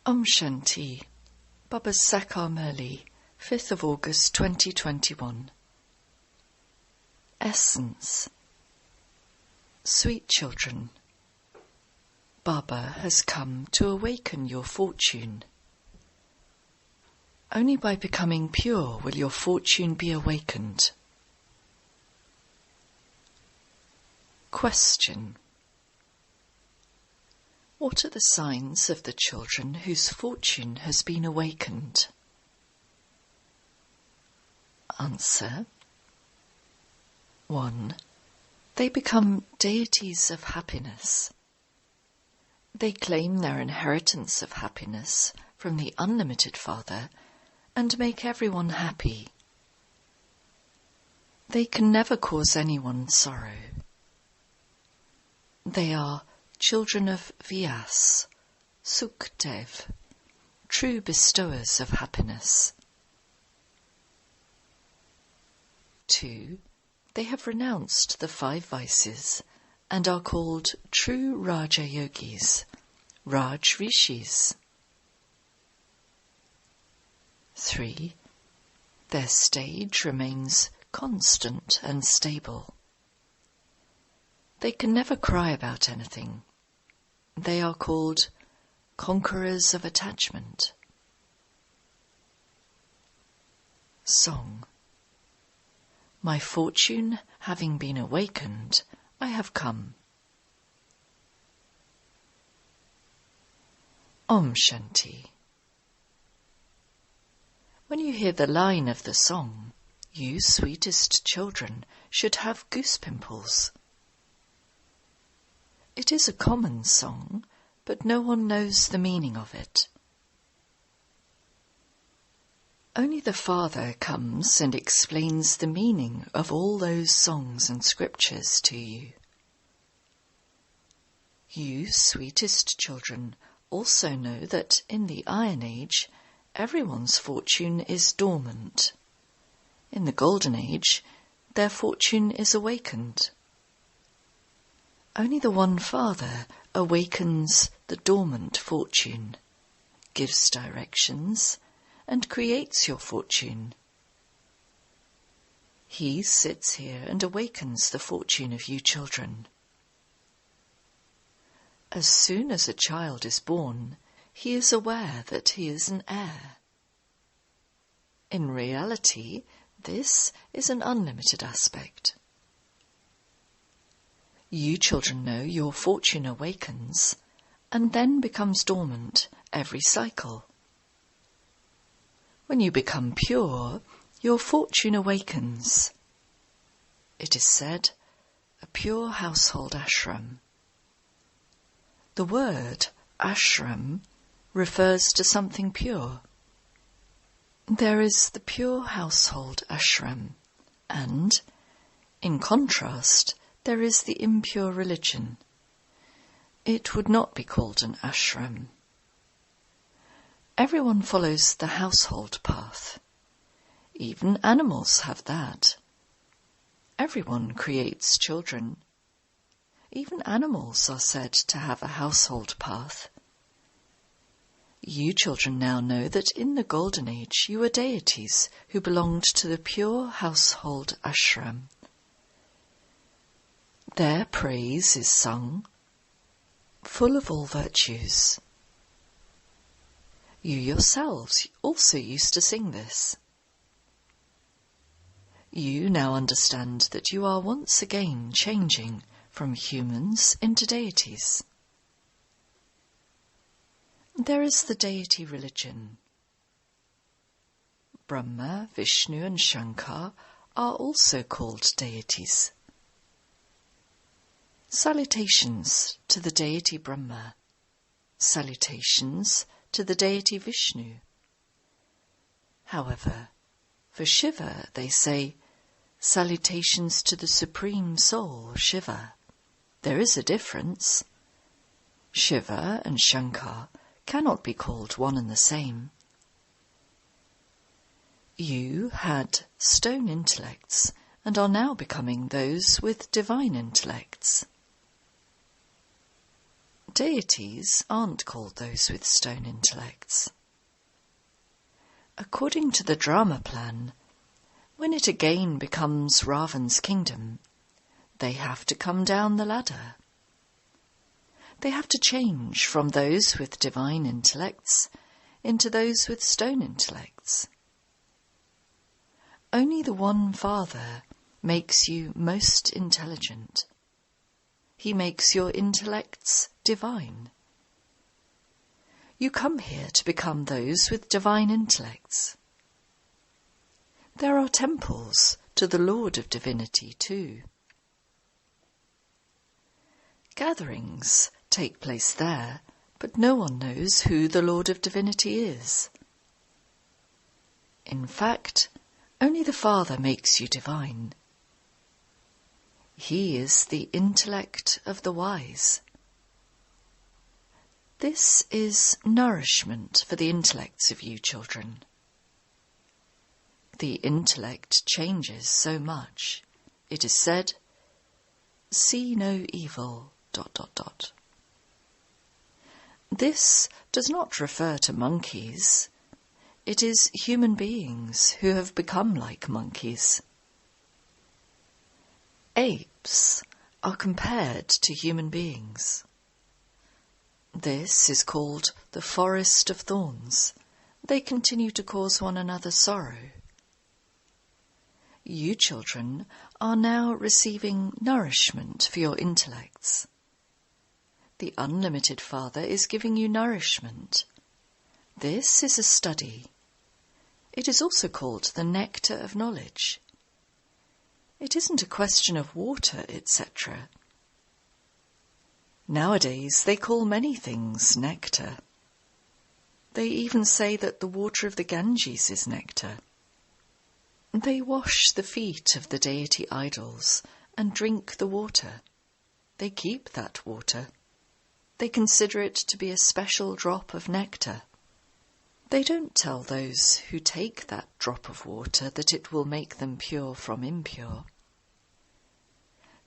Shanti, Baba's Sakar Murli, 5th of August 2021. Essence. Sweet children, Baba has come to awaken your fortune. Only by becoming pure will your fortune be awakened. Question. What are the signs of the children whose fortune has been awakened? Answer. 1. They become deities of happiness. They claim their inheritance of happiness from the unlimited Father and make everyone happy. They can never cause anyone sorrow. They are children of Vyas, Sukdev, true bestowers of happiness. 2. They have renounced the 5 vices and are called true Raja Yogis, Raj Rishis. 3. Their stage remains constant and stable. They can never cry about anything. They are called conquerors of attachment. Song. My fortune having been awakened, I have come. Om Shanti. When you hear the line of the song, you sweetest children should have goose pimples. It is a common song, but no one knows the meaning of it. Only the Father comes and explains the meaning of all those songs and scriptures to you. You, sweetest children, also know that in the Iron Age, everyone's fortune is dormant. In the Golden Age, their fortune is awakened. Only the one Father awakens the dormant fortune, gives directions, and creates your fortune. He sits here and awakens the fortune of you children. As soon as a child is born, he is aware that he is an heir. In reality, this is an unlimited aspect. You children know your fortune awakens and then becomes dormant every cycle. When you become pure, your fortune awakens. It is said, a pure household ashram. The word ashram refers to something pure. There is the pure household ashram, and, in contrast, there is the impure religion. It would not be called an ashram. Everyone follows the household path. Even animals have that. Everyone creates children. Even animals are said to have a household path. You children now know that in the Golden Age you were deities who belonged to the pure household ashram. Their praise is sung, full of all virtues. You yourselves also used to sing this. You now understand that you are once again changing from humans into deities. There is the deity religion. Brahma, Vishnu and Shankar are also called deities. Salutations to the deity Brahma. Salutations to the deity Vishnu. However, for Shiva they say, salutations to the Supreme Soul, Shiva. There is a difference. Shiva and Shankar cannot be called one and the same. You had stone intellects and are now becoming those with divine intellects. Deities aren't called those with stone intellects. According to the drama plan, when it again becomes Ravan's kingdom, they have to come down the ladder. They have to change from those with divine intellects into those with stone intellects. Only the one Father makes you most intelligent. He makes your intellects divine. You come here to become those with divine intellects. There are temples to the Lord of Divinity too. Gatherings take place there, but no one knows who the Lord of Divinity is. In fact, only the Father makes you divine. He is the intellect of the wise. This is nourishment for the intellects of you children. The intellect changes so much. It is said, "See no evil, ... This does not refer to monkeys. It is human beings who have become like monkeys. Apes are compared to human beings. This is called the forest of thorns. They continue to cause one another sorrow. You children are now receiving nourishment for your intellects. The unlimited Father is giving you nourishment. This is a study. It is also called the nectar of knowledge. It isn't a question of water, etc. Nowadays they call many things nectar. They even say that the water of the Ganges is nectar. They wash the feet of the deity idols and drink the water. They keep that water. They consider it to be a special drop of nectar. They don't tell those who take that drop of water that it will make them pure from impure.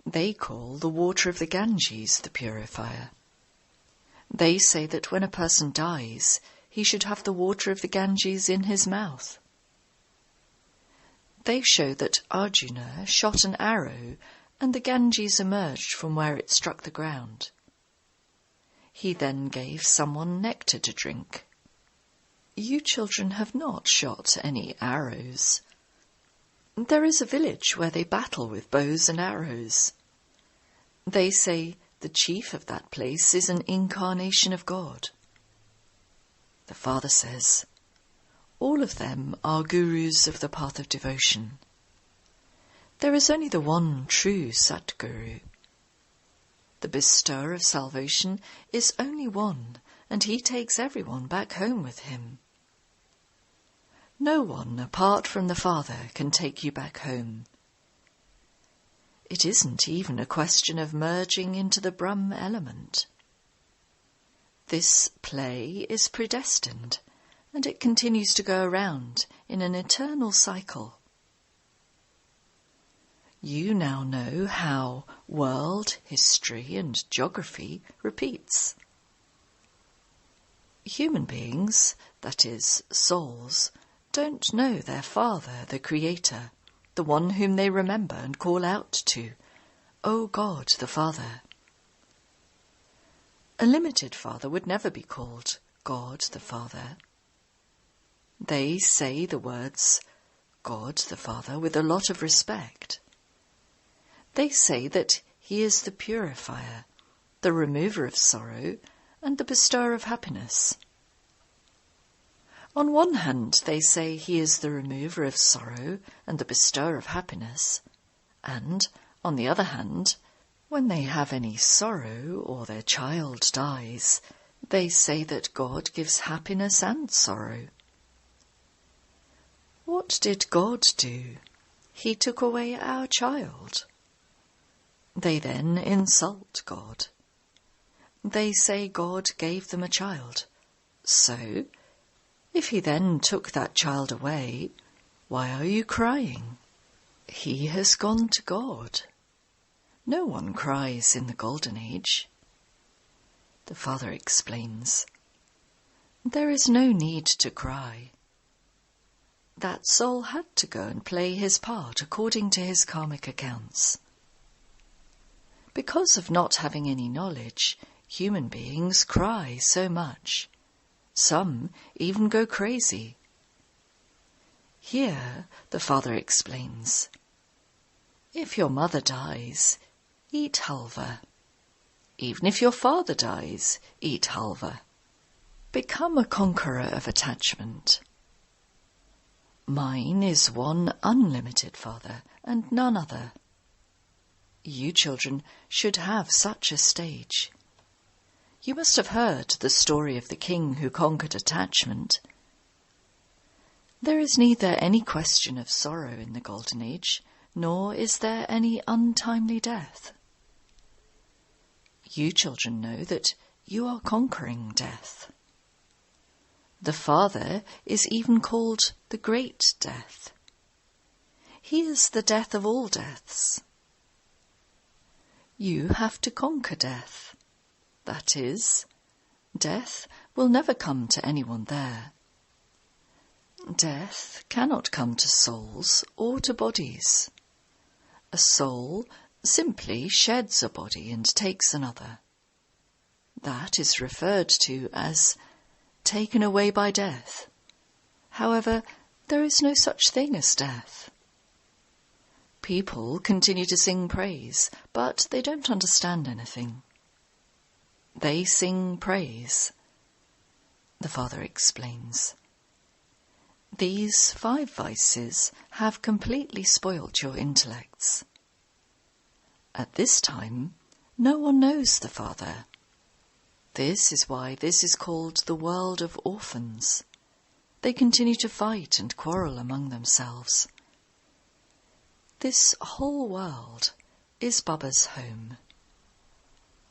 They call the water of the Ganges the purifier. They say that when a person dies, he should have the water of the Ganges in his mouth. They show that Arjuna shot an arrow and the Ganges emerged from where it struck the ground. He then gave someone nectar to drink. You children have not shot any arrows. There is a village where they battle with bows and arrows. They say the chief of that place is an incarnation of God. The Father says, all of them are gurus of the path of devotion. There is only the one true Satguru. The bestower of salvation is only one, and he takes everyone back home with him. No one apart from the Father can take you back home. It isn't even a question of merging into the Brahm element. This play is predestined, and it continues to go around in an eternal cycle. You now know how world, history and geography repeats. Human beings, that is, souls, don't know their Father, the Creator, the one whom they remember and call out to, O God the Father. A limited Father would never be called God the Father. They say the words God the Father with a lot of respect. They say that he is the purifier, the remover of sorrow, and the bestower of happiness. On one hand, they say he is the remover of sorrow and the bestower of happiness, and, on the other hand, when they have any sorrow or their child dies, they say that God gives happiness and sorrow. What did God do? He took away our child. They then insult God. They say God gave them a child. So, if he then took that child away, why are you crying? He has gone to God. No one cries in the Golden Age. The father explains, there is no need to cry. That soul had to go and play his part according to his karmic accounts. Because of not having any knowledge, human beings cry so much. Some even go crazy. Here, the father explains, if your mother dies, eat halva. Even if your father dies, eat halva. Become a conqueror of attachment. Mine is one unlimited Father and none other. You children should have such a stage. You must have heard the story of the king who conquered attachment. There is neither any question of sorrow in the Golden Age, nor is there any untimely death. You children know that you are conquering death. The Father is even called the Great Death. He is the death of all deaths. You have to conquer death. That is, death will never come to anyone there. Death cannot come to souls or to bodies. A soul simply sheds a body and takes another. That is referred to as taken away by death. However, there is no such thing as death. People continue to sing praise, but they don't understand anything. They sing praise. The father explains. These 5 vices have completely spoilt your intellects. At this time, no one knows the Father. This is why this is called the world of orphans. They continue to fight and quarrel among themselves. This whole world is Baba's home.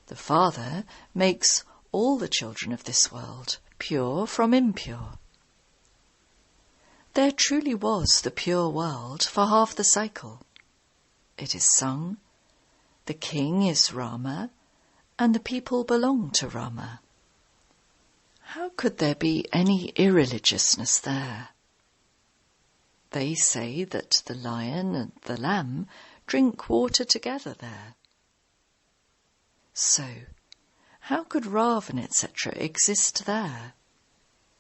The Father makes all the children of this world pure from impure. There truly was the pure world for half the cycle. It is sung, the king is Rama, and the people belong to Rama. How could there be any irreligiousness there? They say that the lion and the lamb drink water together there. So, how could Ravan, etc. exist there?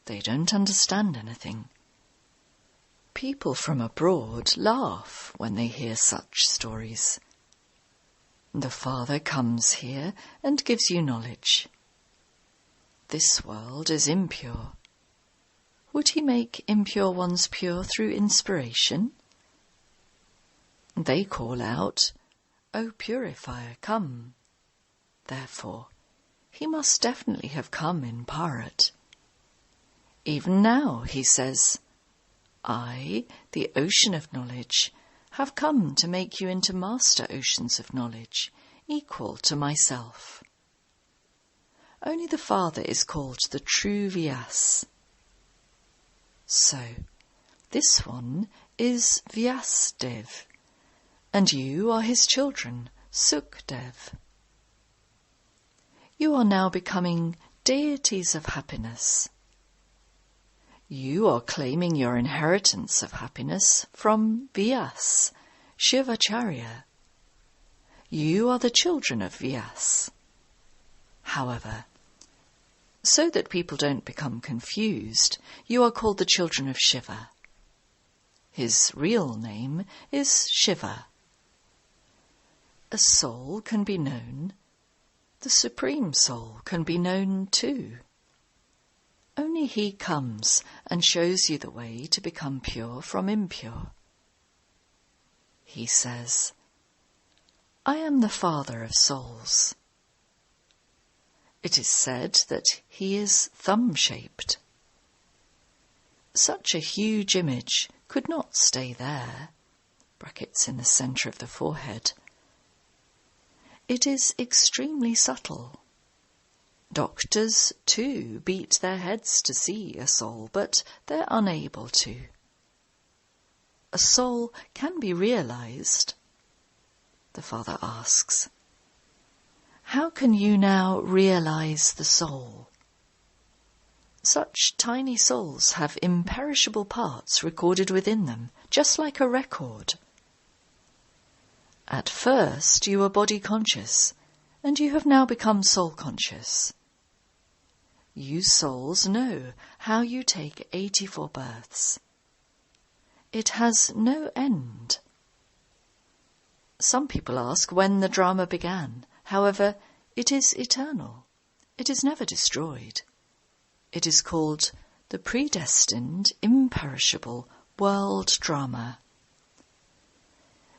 They don't understand anything. People from abroad laugh when they hear such stories. The Father comes here and gives you knowledge. This world is impure. Would he make impure ones pure through inspiration? They call out, "O purifier, come." Therefore, he must definitely have come in Bharat. Even now he says, I, the ocean of knowledge, have come to make you into master oceans of knowledge, equal to myself. Only the Father is called the true Vyas. So, this one is Vyasdev, and you are his children, Sukdev. You are now becoming deities of happiness. You are claiming your inheritance of happiness from Vyas, Shivacharya. You are the children of Vyas. However, so that people don't become confused, you are called the children of Shiva. His real name is Shiva. A soul can be known. The Supreme Soul can be known too. Only he comes and shows you the way to become pure from impure. He says, I am the Father of souls. It is said that he is thumb-shaped. Such a huge image could not stay there, brackets in the centre of the forehead. It is extremely subtle. Doctors, too, beat their heads to see a soul, but they're unable to. A soul can be realized. The Father asks, How can you now realize the soul? Such tiny souls have imperishable parts recorded within them, just like a record. At first you were body conscious, and you have now become soul conscious. You souls know how you take 84 births. It has no end. Some people ask when the drama began. However, it is eternal. It is never destroyed. It is called the predestined, imperishable world drama.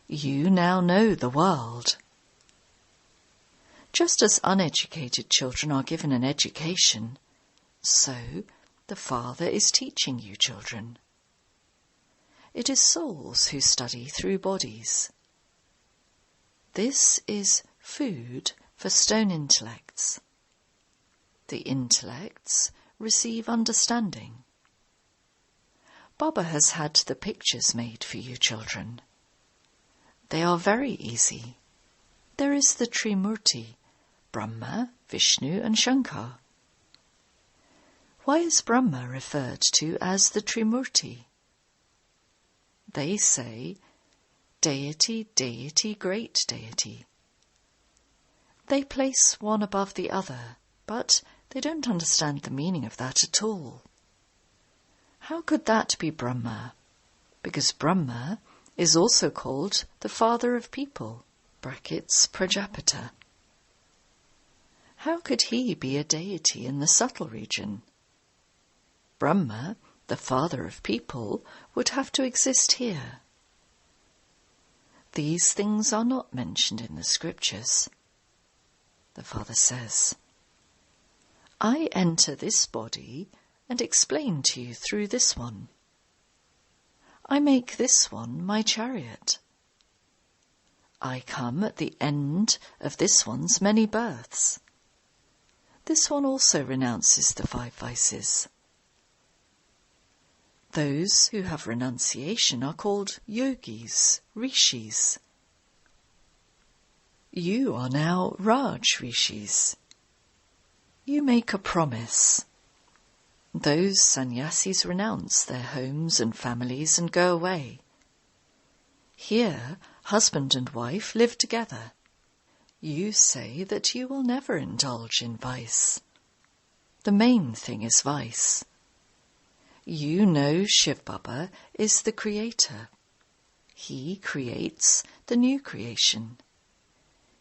You now know the world. Just as uneducated children are given an education, so the Father is teaching you children. It is souls who study through bodies. This is food for stone intellects. The intellects receive understanding. Baba has had the pictures made for you children. They are very easy. There is the Trimurti, Brahma, Vishnu and Shankar. Why is Brahma referred to as the Trimurti? They say, deity, deity, great deity. They place one above the other, but they don't understand the meaning of that at all. How could that be Brahma? Because Brahma is also called the father of people, brackets Prajapata. How could he be a deity in the subtle region? Brahma, the father of people, would have to exist here. These things are not mentioned in the scriptures. The Father says, I enter this body and explain to you through this one. I make this one my chariot. I come at the end of this one's many births. This one also renounces the 5 vices. Those who have renunciation are called yogis, rishis. You are now Raj rishis. You make a promise. Those sannyasis renounce their homes and families and go away. Here, husband and wife live together. You say that you will never indulge in vice. The main thing is vice. You know Shiv Baba is the creator. He creates the new creation.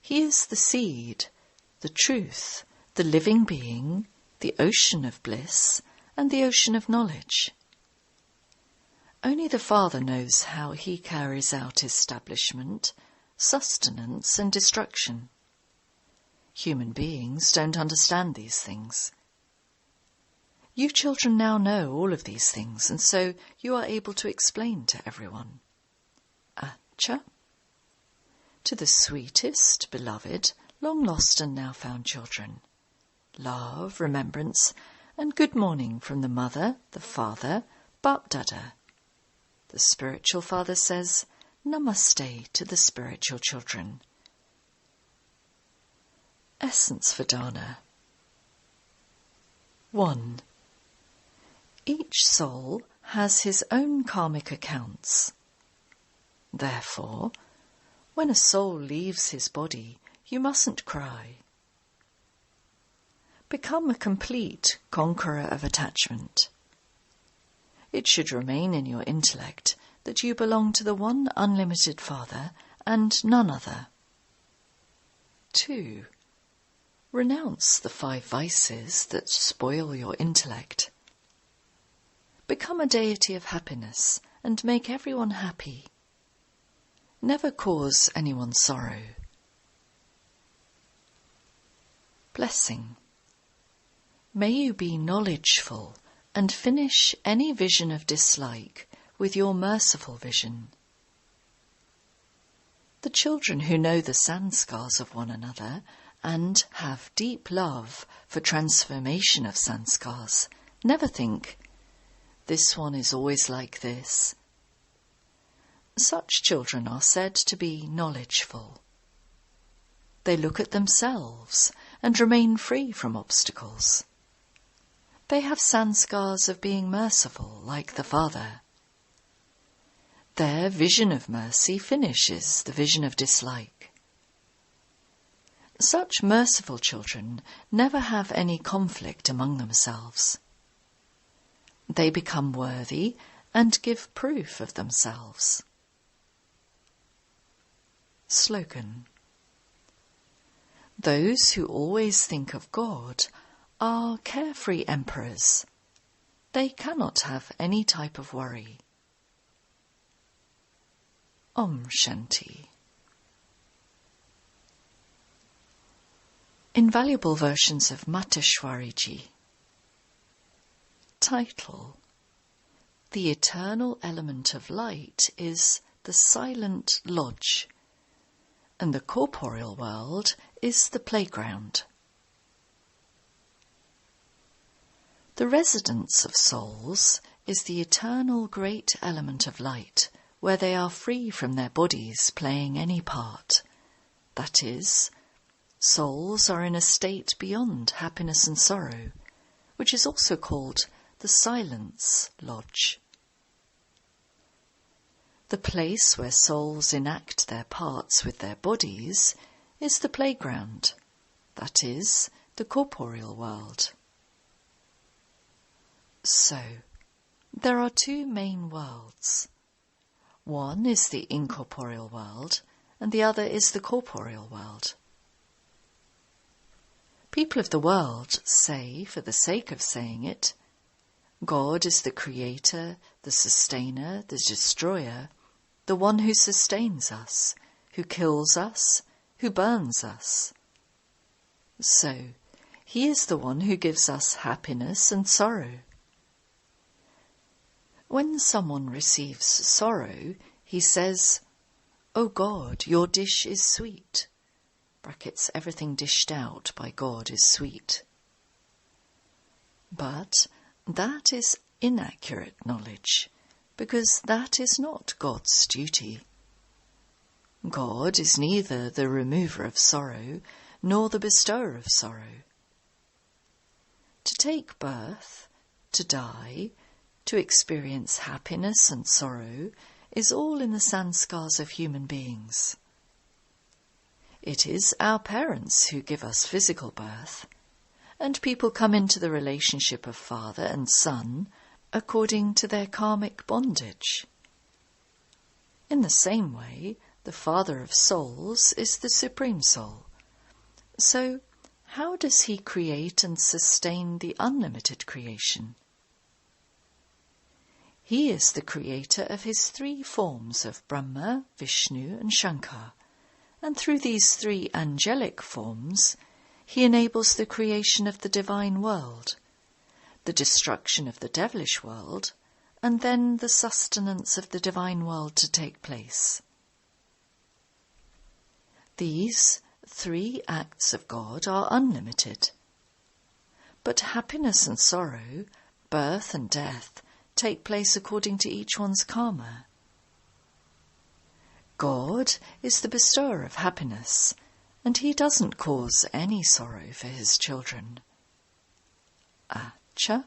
He is the seed, the truth, the living being, the ocean of bliss, and the ocean of knowledge. Only the Father knows how he carries out establishment, sustenance, and destruction. Human beings don't understand these things. You children now know all of these things, and so you are able to explain to everyone. Acha. To the sweetest, beloved, long-lost and now-found children. Love, remembrance, and good morning from the Mother, the Father, Bap Dada. The spiritual father says, Namaste to the spiritual children. Essence Vedana. 1. Each soul has his own karmic accounts. Therefore, when a soul leaves his body, you mustn't cry. Become a complete conqueror of attachment. It should remain in your intellect that you belong to the one unlimited Father and none other. 2. Renounce the 5 vices that spoil your intellect. Become a deity of happiness and make everyone happy. Never cause anyone sorrow. Blessing. May you be knowledgeful and finish any vision of dislike with your merciful vision. The children who know the sanskars of one another and have deep love for transformation of sanskars never think, this one is always like this. Such children are said to be knowledgeful. They look at themselves and remain free from obstacles. They have sanskars of being merciful, like the Father. Their vision of mercy finishes the vision of dislike. Such merciful children never have any conflict among themselves. They become worthy and give proof of themselves. Slogan. Those who always think of God are carefree emperors. They cannot have any type of worry. Om Shanti. Invaluable versions of Mateshwariji. Title: The eternal element of light is the silent lodge, and the corporeal world is the playground. The residence of souls is the eternal great element of light, where they are free from their bodies playing any part. That is, souls are in a state beyond happiness and sorrow, which is also called the silence lodge. The place where souls enact their parts with their bodies is the playground, that is, the corporeal world. So, there are two main worlds. One is the incorporeal world, and the other is the corporeal world. People of the world say, for the sake of saying it, God is the creator, the sustainer, the destroyer, the one who sustains us, who kills us, who burns us. So, he is the one who gives us happiness and sorrow. When someone receives sorrow, he says, "O God, your dish is sweet." Brackets, everything dished out by God is sweet. But that is inaccurate knowledge, because that is not God's duty. God is neither the remover of sorrow nor the bestower of sorrow. To take birth, to die, to experience happiness and sorrow is all in the sanskars of human beings. It is our parents who give us physical birth, and people come into the relationship of father and son according to their karmic bondage. In the same way, the Father of souls is the Supreme Soul. So, how does he create and sustain the unlimited creation? He is the creator of his three forms of Brahma, Vishnu and Shankar, and through these three angelic forms, he enables the creation of the divine world, the destruction of the devilish world, and then the sustenance of the divine world to take place. These three acts of God are unlimited. But happiness and sorrow, birth and death, take place according to each one's karma. God is the bestower of happiness, and he doesn't cause any sorrow for his children. Acha.